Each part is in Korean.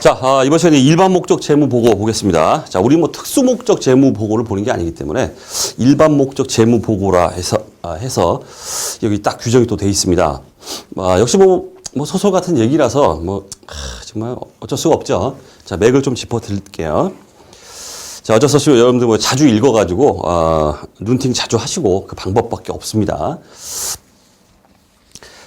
자, 이번 시간에 일반 목적 재무 보고 보겠습니다. 자, 우리 뭐 특수 목적 재무 보고를 보는 게 아니기 때문에 일반 목적 재무 보고라 해서 여기 딱 규정이 또 돼 있습니다. 역시 뭐 소설 같은 얘기라서 정말 어쩔 수가 없죠. 자, 맥을 좀 짚어 드릴게요. 자, 어쩔 수 없이 여러분들 뭐 자주 읽어가지고, 눈팅 자주 하시고 그 방법밖에 없습니다.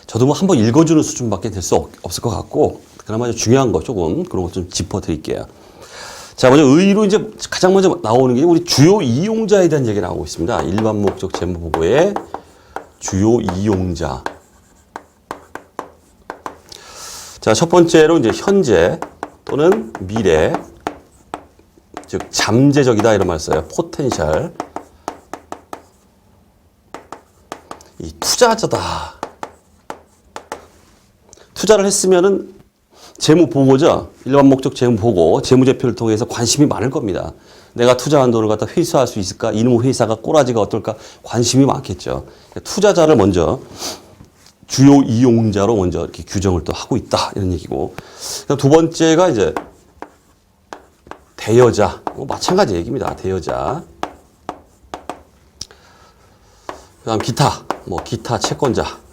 저도 뭐 한번 읽어주는 수준밖에 될 수 없을 것 같고, 그나마 중요한 거 조금 그런 거 좀 짚어 드릴게요. 자, 먼저 의의로 이제 가장 먼저 나오는 게 우리 주요 이용자에 대한 얘기가 나오고 있습니다. 일반 목적 재무 보고의 주요 이용자. 자, 첫 번째로 이제 현재 또는 미래, 즉 잠재적이다 이런 말 써요. 포텐셜. 이 투자자다. 투자를 했으면은 재무 보고죠. 일반 목적 재무 보고, 재무제표를 통해서 관심이 많을 겁니다. 내가 투자한 돈을 갖다 회수할 수 있을까? 이놈의 회사가 꼬라지가 어떨까? 관심이 많겠죠. 투자자를 먼저 주요 이용자로 먼저 이렇게 규정을 또 하고 있다 이런 얘기고. 두 번째가 이제 대여자, 마찬가지 얘기입니다. 대여자. 그다음 기타, 기타 채권자.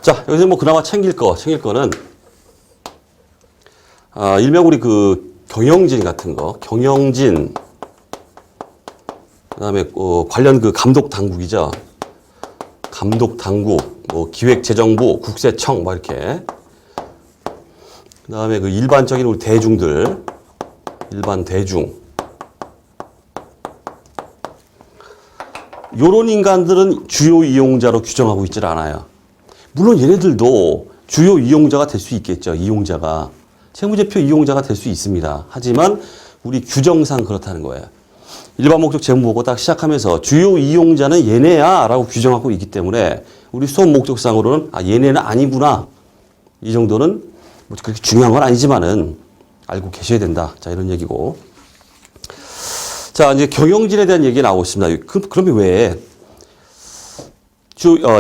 자, 여기서 그나마 챙길 거는, 일명 우리 경영진 같은 거, 경영진, 그 다음에, 관련 감독 당국이죠. 감독 당국, 기획재정부, 국세청, 이렇게. 그 다음에 일반적인 우리 대중들, 일반 대중. 요런 인간들은 주요 이용자로 규정하고 있질 않아요. 물론 얘네들도 주요 이용자가 될 수 있겠죠. 이용자가. 재무제표 이용자가 될 수 있습니다. 하지만 우리 규정상 그렇다는 거예요. 일반 목적 재무보고 딱 시작하면서 주요 이용자는 얘네야 라고 규정하고 있기 때문에 우리 수업 목적상으로는 얘네는 아니구나. 이 정도는 그렇게 중요한 건 아니지만은 알고 계셔야 된다. 자, 이런 얘기고. 자, 이제 경영진에 대한 얘기가 나오고 있습니다. 그러면 왜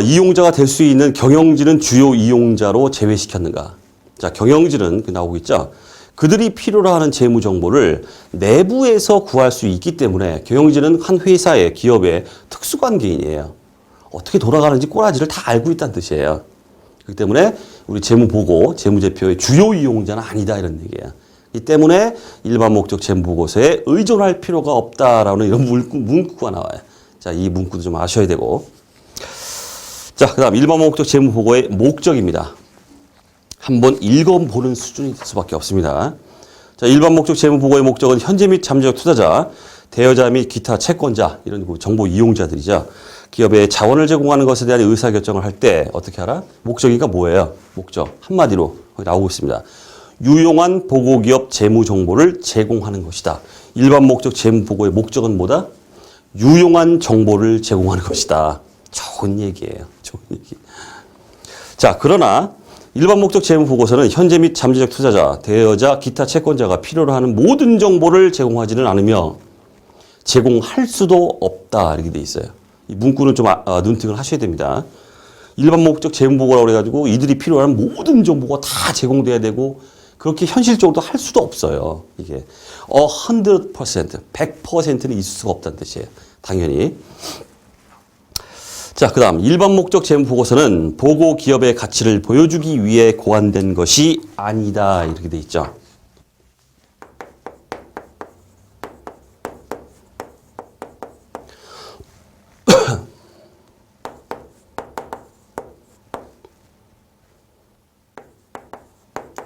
이용자가 될 수 있는 경영진은 주요 이용자로 제외시켰는가? 자, 경영진은 나오고 있죠. 그들이 필요로 하는 재무 정보를 내부에서 구할 수 있기 때문에 경영진은 한 회사의 기업의 특수관계인이에요. 어떻게 돌아가는지 꼬라지를 다 알고 있다는 뜻이에요. 그렇기 때문에 우리 재무보고, 재무제표의 주요 이용자는 아니다 이런 얘기예요. 이 때문에 일반 목적 재무보고서에 의존할 필요가 없다라는 이런 문구가 나와요. 자, 이 문구도 좀 아셔야 되고. 자, 그 다음 일반 목적 재무 보고의 목적입니다. 한번 읽어보는 수준이 될 수밖에 없습니다. 자, 일반 목적 재무 보고의 목적은 현재 및 잠재적 투자자, 대여자 및 기타 채권자, 이런 정보 이용자들이죠. 기업에 자원을 제공하는 것에 대한 의사결정을 할 때 어떻게 하라? 목적이가 뭐예요? 목적. 한마디로 나오고 있습니다. 유용한 보고기업 재무 정보를 제공하는 것이다. 일반 목적 재무 보고의 목적은 뭐다? 유용한 정보를 제공하는 것이다. 좋은 얘기예요. 좋은 얘기. 자, 그러나 일반 목적 재무 보고서는 현재 및 잠재적 투자자, 대여자, 기타 채권자가 필요로 하는 모든 정보를 제공하지는 않으며 제공할 수도 없다 이렇게 돼 있어요. 이 문구는 좀 눈팅을 하셔야 됩니다. 일반 목적 재무 보고라고 해가지고 이들이 필요한 모든 정보가 다 제공돼야 되고 그렇게 현실적으로 할 수도 없어요. 이게 100%, 100%는 있을 수가 없다는 뜻이에요. 당연히. 자, 그 다음 일반 목적 재무 보고서는 보고 기업의 가치를 보여주기 위해 고안된 것이 아니다 이렇게 돼 있죠.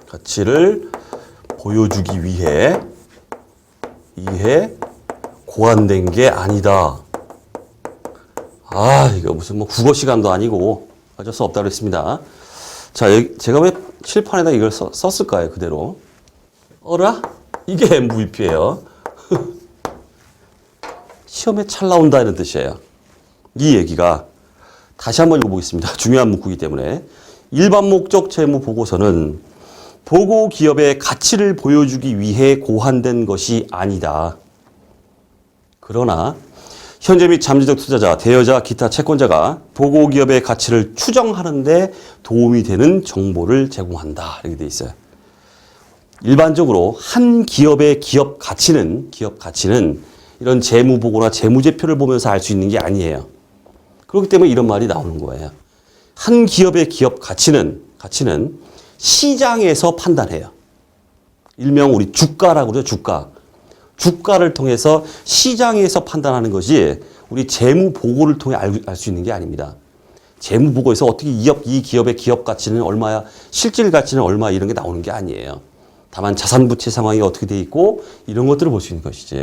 가치를 보여주기 위해 고안된 게 아니다. 이거 무슨 국어 시간도 아니고 어쩔 수 없다고 했습니다. 자, 제가 왜 칠판에다 이걸 썼을까요? 그대로. 어라? 이게 MVP예요. 시험에 잘 나온다 이런 뜻이에요. 이 얘기가 다시 한번 읽어보겠습니다. 중요한 문구이기 때문에. 일반 목적 재무 보고서는 보고 기업의 가치를 보여주기 위해 고안된 것이 아니다. 그러나 현재 및 잠재적 투자자, 대여자, 기타 채권자가 보고기업의 가치를 추정하는 데 도움이 되는 정보를 제공한다. 이렇게 돼 있어요. 일반적으로 한 기업의 기업 가치는 이런 재무보고나 재무제표를 보면서 알 수 있는 게 아니에요. 그렇기 때문에 이런 말이 나오는 거예요. 한 기업의 기업 가치는 시장에서 판단해요. 일명 우리 주가라고 그러죠. 주가를 통해서 시장에서 판단하는 것이 우리 재무보고를 통해 알 수 있는 게 아닙니다. 재무보고에서 어떻게 이 기업의 기업 가치는 얼마야, 실질 가치는 얼마 이런 게 나오는 게 아니에요. 다만 자산부채 상황이 어떻게 돼 있고 이런 것들을 볼 수 있는 것이지.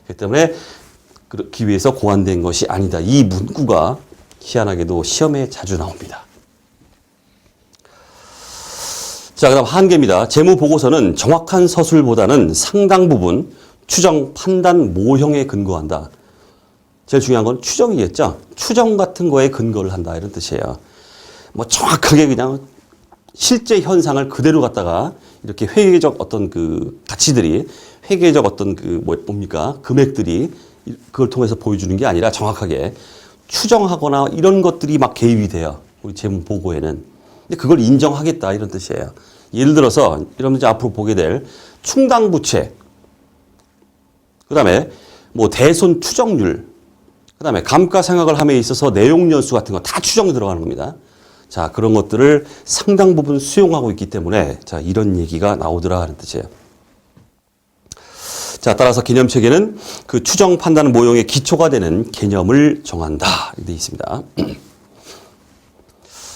그렇기 때문에 그렇기 위해서 고안된 것이 아니다. 이 문구가 희한하게도 시험에 자주 나옵니다. 자, 그다음 한계입니다. 재무보고서는 정확한 서술보다는 상당 부분 추정, 판단, 모형에 근거한다. 제일 중요한 건 추정이겠죠. 추정 같은 거에 근거를 한다 이런 뜻이에요. 뭐 정확하게 그냥 실제 현상을 그대로 갖다가 이렇게 회계적 어떤 그 가치들이 회계적 어떤 그 뭡니까 금액들이 그걸 통해서 보여주는 게 아니라 정확하게 추정하거나 이런 것들이 막 개입이 돼요. 우리 재무 보고에는. 근데 그걸 인정하겠다 이런 뜻이에요. 예를 들어서 여러분들 앞으로 보게 될 충당 부채, 그다음에 뭐 대손 추정률, 그다음에 감가상각을 함에 있어서 내용 연수 같은 거 다 추정이 들어가는 겁니다. 자, 그런 것들을 상당 부분 수용하고 있기 때문에 자, 이런 얘기가 나오더라 하는 뜻이에요. 자, 따라서 개념체계는 그 추정 판단 모형의 기초가 되는 개념을 정한다. 이렇게 되어 있습니다.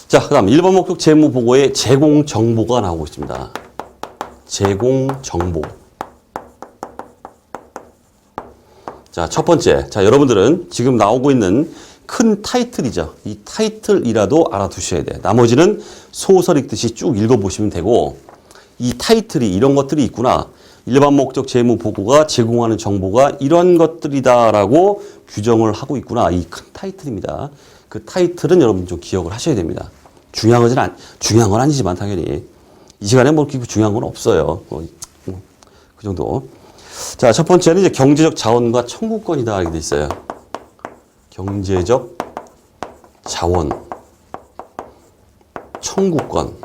자, 그다음 1번 목적 재무 보고에 제공 정보가 나오고 있습니다. 제공 정보. 자, 첫 번째. 자, 여러분들은 지금 나오고 있는 큰 타이틀이죠. 이 타이틀이라도 알아두셔야 돼. 나머지는 소설 읽듯이 쭉 읽어보시면 되고, 이 타이틀이 이런 것들이 있구나. 일반 목적 재무 보고가 제공하는 정보가 이런 것들이다라고 규정을 하고 있구나. 이 큰 타이틀입니다. 그 타이틀은 여러분 좀 기억을 하셔야 됩니다. 중요한 건 아니지만 당연히 이 시간에 뭐 중요한 건 없어요. 그 정도. 자, 첫 번째는 이제 경제적 자원과 청구권이다 이렇게 돼 있어요. 경제적 자원, 청구권.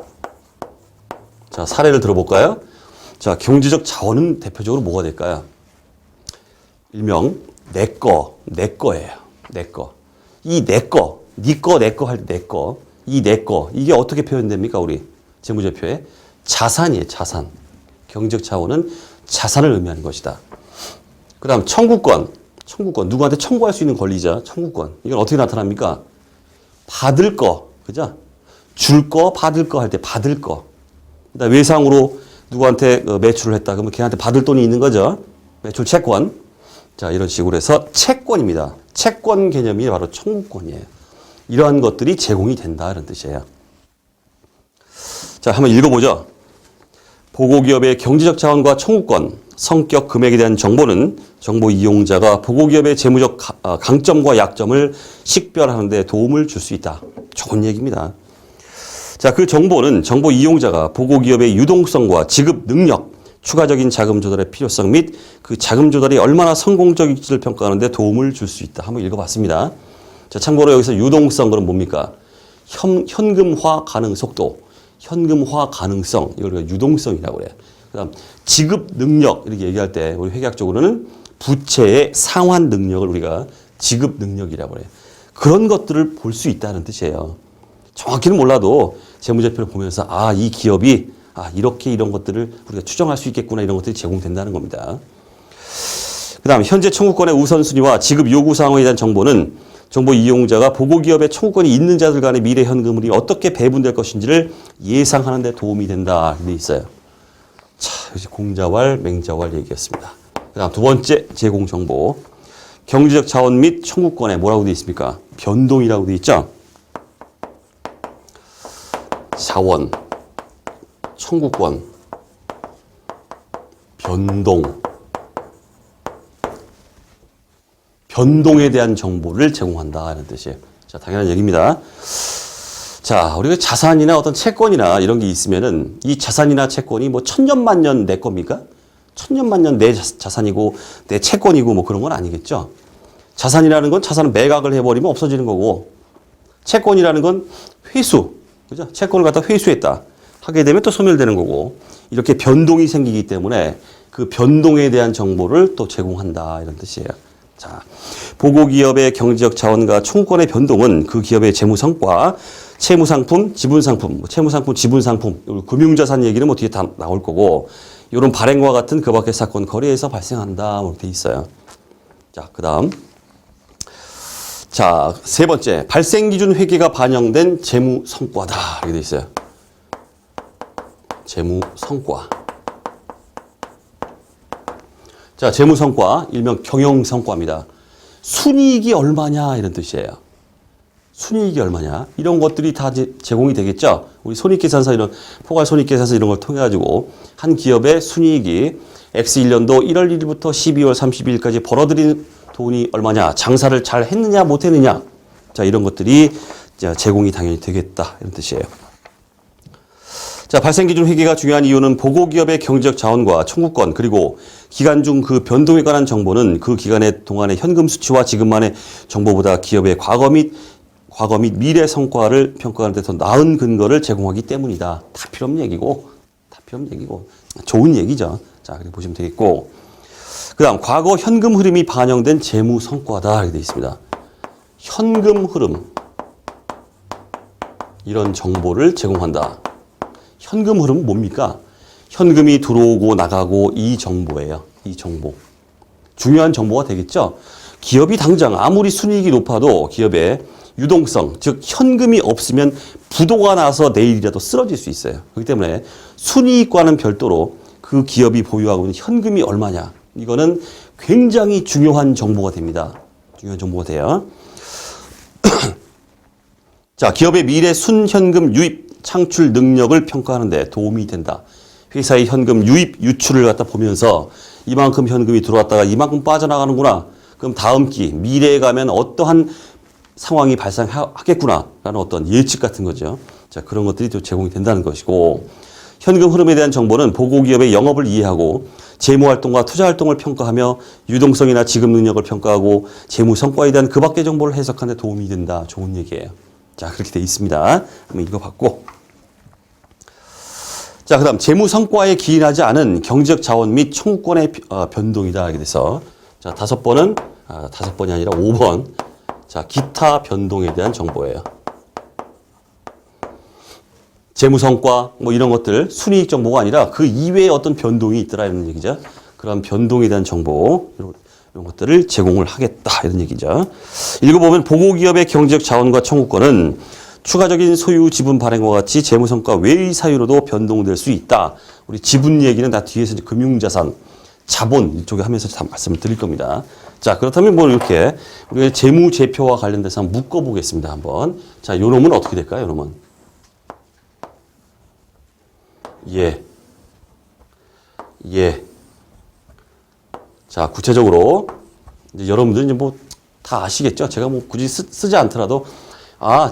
자, 사례를 들어볼까요? 자, 경제적 자원은 대표적으로 뭐가 될까요? 일명 내 거예요. 내 거. 이 내 거, 네 거, 내 거 할 때 내 거. 이 내 거. 이게 어떻게 표현됩니까? 우리 재무제표에 자산이에요. 자산. 경제적 자원은 자산을 의미하는 것이다. 그다음 청구권. 누구한테 청구할 수 있는 권리자. 청구권. 이건 어떻게 나타납니까? 받을 거. 그죠? 줄 거, 받을 거 할 때 받을 거. 그다음 외상으로 누구한테 매출을 했다. 그러면 걔한테 받을 돈이 있는 거죠. 매출 채권. 자, 이런 식으로 해서 채권입니다. 채권 개념이 바로 청구권이에요. 이러한 것들이 제공이 된다. 이런 뜻이에요. 자, 한번 읽어보죠. 보고기업의 경제적 자원과 청구권, 성격, 금액에 대한 정보는 정보 이용자가 보고기업의 재무적 강점과 약점을 식별하는 데 도움을 줄 수 있다. 좋은 얘기입니다. 자, 그 정보는 정보 이용자가 보고기업의 유동성과 지급 능력, 추가적인 자금 조달의 필요성 및 그 자금 조달이 얼마나 성공적일지를 평가하는 데 도움을 줄 수 있다. 한번 읽어봤습니다. 자, 참고로 여기서 유동성 그럼 뭡니까? 현금화 가능 속도, 현금화 가능성, 이걸 우리가 유동성이라고 그래요. 그다음 지급 능력 이렇게 얘기할 때 우리 회계학적으로는 부채의 상환 능력을 우리가 지급 능력이라고 해요. 그런 것들을 볼 수 있다는 뜻이에요. 정확히는 몰라도 재무제표를 보면서 아, 이 기업이 이렇게 이런 것들을 우리가 추정할 수 있겠구나 이런 것들이 제공된다는 겁니다. 그다음 현재 청구권의 우선순위와 지급 요구 사항에 대한 정보는 정보 이용자가 보고기업의 청구권이 있는 자들 간의 미래 현금이 어떻게 배분될 것인지를 예상하는 데 도움이 된다. 이렇게 있어요. 자, 이제 공자왈, 맹자왈 얘기했습니다. 그다음 두 번째 제공 정보. 경제적 자원 및 청구권에 뭐라고 되어 있습니까? 변동이라고 되어 있죠? 자원, 청구권, 변동에 대한 정보를 제공한다 하는 뜻이에요. 자, 당연한 얘기입니다. 자, 우리가 자산이나 어떤 채권이나 이런 게 있으면은 이 자산이나 채권이 뭐 천년만년 내 겁니까? 천년만년 내 자산이고 내 채권이고 뭐 그런 건 아니겠죠. 자산이라는 건 자산을 매각을 해버리면 없어지는 거고, 채권이라는 건 회수, 그죠? 채권을 갖다 회수했다 하게 되면 또 소멸되는 거고, 이렇게 변동이 생기기 때문에 그 변동에 대한 정보를 또 제공한다 이런 뜻이에요. 자, 보고기업의 경제적 자원과 총권의 변동은 그 기업의 재무 성과, 채무상품, 지분상품, 채무상품, 지분상품, 금융자산 얘기는 뭐 뒤에 다 나올 거고, 이런 발행과 같은 그 밖의 사건 거래에서 발생한다 뭐 돼 있어요. 자, 그다음. 자, 세 번째, 발생기준 회계가 반영된 재무 성과다 이렇게 돼 있어요. 재무 성과. 자, 재무 성과, 일명 경영 성과입니다. 순이익이 얼마냐 이런 뜻이에요. 순이익이 얼마냐 이런 것들이 다 제공이 되겠죠. 우리 손익계산서 이런 포괄 손익계산서 이런 걸 통해 가지고 한 기업의 순이익이 X1년도 1월 1일부터 12월 30일까지 벌어들인 돈이 얼마냐, 장사를 잘 했느냐 못 했느냐, 자 이런 것들이 제공이 당연히 되겠다 이런 뜻이에요. 자, 발생기준 회계가 중요한 이유는 보고기업의 경제적 자원과 청구권 그리고 기간 중 그 변동에 관한 정보는 그 기간의 동안의 현금 수치와 지금만의 정보보다 기업의 과거 및 미래 성과를 평가하는 데 더 나은 근거를 제공하기 때문이다. 다 필요 없는 얘기고, 좋은 얘기죠. 자, 그렇게 보시면 되겠고, 그 다음 과거 현금 흐름이 반영된 재무 성과다 이렇게 되어 있습니다. 현금 흐름, 이런 정보를 제공한다. 현금 흐름은 뭡니까? 현금이 들어오고 나가고 이 정보예요. 이 정보. 중요한 정보가 되겠죠? 기업이 당장 아무리 순이익이 높아도 기업의 유동성, 즉 현금이 없으면 부도가 나서 내일이라도 쓰러질 수 있어요. 그렇기 때문에 순이익과는 별도로 그 기업이 보유하고 있는 현금이 얼마냐. 이거는 굉장히 중요한 정보가 됩니다. 중요한 정보가 돼요. 자, 기업의 미래 순현금 유입, 창출 능력을 평가하는 데 도움이 된다. 회사의 현금 유입, 유출을 갖다 보면서 이만큼 현금이 들어왔다가 이만큼 빠져나가는구나. 그럼 다음 기, 미래에 가면 어떠한 상황이 발생하겠구나. 라는 어떤 예측 같은 거죠. 자, 그런 것들이 또 제공이 된다는 것이고, 현금 흐름에 대한 정보는 보고기업의 영업을 이해하고 재무활동과 투자활동을 평가하며 유동성이나 지급 능력을 평가하고 재무 성과에 대한 그 밖의 정보를 해석하는 데 도움이 된다. 좋은 얘기예요. 자, 그렇게 돼 있습니다. 한번 읽어봤고. 자, 그 다음 재무 성과에 기인하지 않은 경제적 자원 및 청구권의 변동이다. 이렇게 돼서. 자, 다섯 번이 아니라 5번. 자, 기타 변동에 대한 정보예요. 재무 성과, 뭐 이런 것들, 순이익 정보가 아니라 그 이외에 어떤 변동이 있더라. 이런 얘기죠. 그런 변동에 대한 정보, 이런 것들을 제공을 하겠다. 이런 얘기죠. 읽어보면 보고기업의 경제적 자원과 청구권은 추가적인 소유 지분 발행과 같이 재무 성과 외의 사유로도 변동될 수 있다. 우리 지분 얘기는 다 뒤에서 금융자산, 자본 이쪽에 하면서 다 말씀을 드릴 겁니다. 자, 그렇다면 뭐 이렇게 우리가 재무제표와 관련돼서 한번 묶어보겠습니다. 한번. 자, 요 놈은 어떻게 될까요? 요 놈은. 예. 자, 구체적으로 이제 여러분들은 이제 뭐 다 아시겠죠? 제가 뭐 굳이 쓰지 않더라도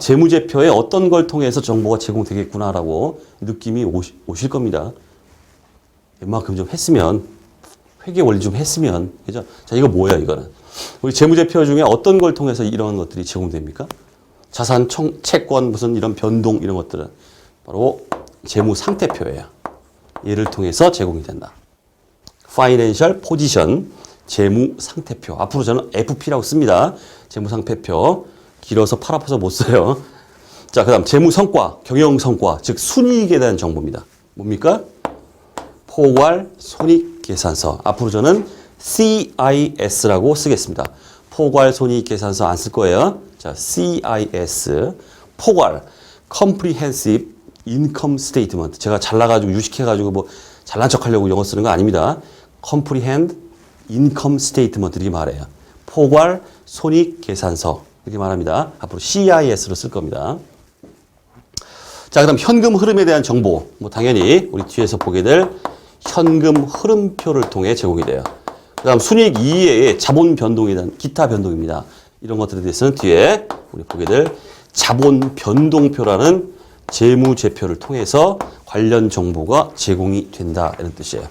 재무제표에 어떤 걸 통해서 정보가 제공되겠구나라고 느낌이 오실 겁니다. 웬만큼 좀 했으면, 회계 원리 좀 했으면, 그죠? 자, 이거 뭐야, 이거는? 우리 재무제표 중에 어떤 걸 통해서 이런 것들이 제공됩니까? 자산, 채권, 무슨 이런 변동, 이런 것들은 바로 재무상태표예요. 얘를 통해서 제공이 된다. Financial Position, 재무상태표. 앞으로 저는 FP라고 씁니다. 재무상태표. 길어서 팔 아파서 못 써요. 자, 그 다음 재무성과, 경영성과, 즉 순이익에 대한 정보입니다. 뭡니까? 포괄 손익계산서. 앞으로 저는 CIS라고 쓰겠습니다. 포괄 손익계산서 안 쓸 거예요. 자, CIS, 포괄, Comprehensive Income Statement. 제가 잘나가지고 유식해가지고 뭐 잘난 척하려고 영어 쓰는 거 아닙니다. Comprehend Income Statement 이렇게 말해요. 포괄 손익계산서 이렇게 말합니다. 앞으로 CIS로 쓸 겁니다. 자, 그다음 현금 흐름에 대한 정보. 뭐 당연히 우리 뒤에서 보게 될 현금 흐름표를 통해 제공이 돼요. 그다음 순이익 이외의 자본 변동에 대한 기타 변동입니다. 이런 것들에 대해서는 뒤에 우리 보게 될 자본 변동표라는 재무제표를 통해서 관련 정보가 제공이 된다 이런 뜻이에요.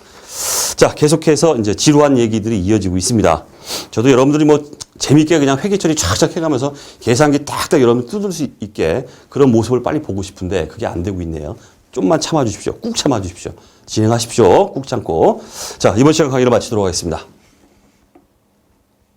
자, 계속해서 이제 지루한 얘기들이 이어지고 있습니다. 저도 여러분들이 뭐 재밌게 그냥 회계 처리 쫙쫙 해가면서 계산기 딱딱 여러분 뜯을 수 있게 그런 모습을 빨리 보고 싶은데 그게 안 되고 있네요. 좀만 참아주십시오. 꾹 참아주십시오. 진행하십시오. 꾹 참고. 자, 이번 시간 강의를 마치도록 하겠습니다.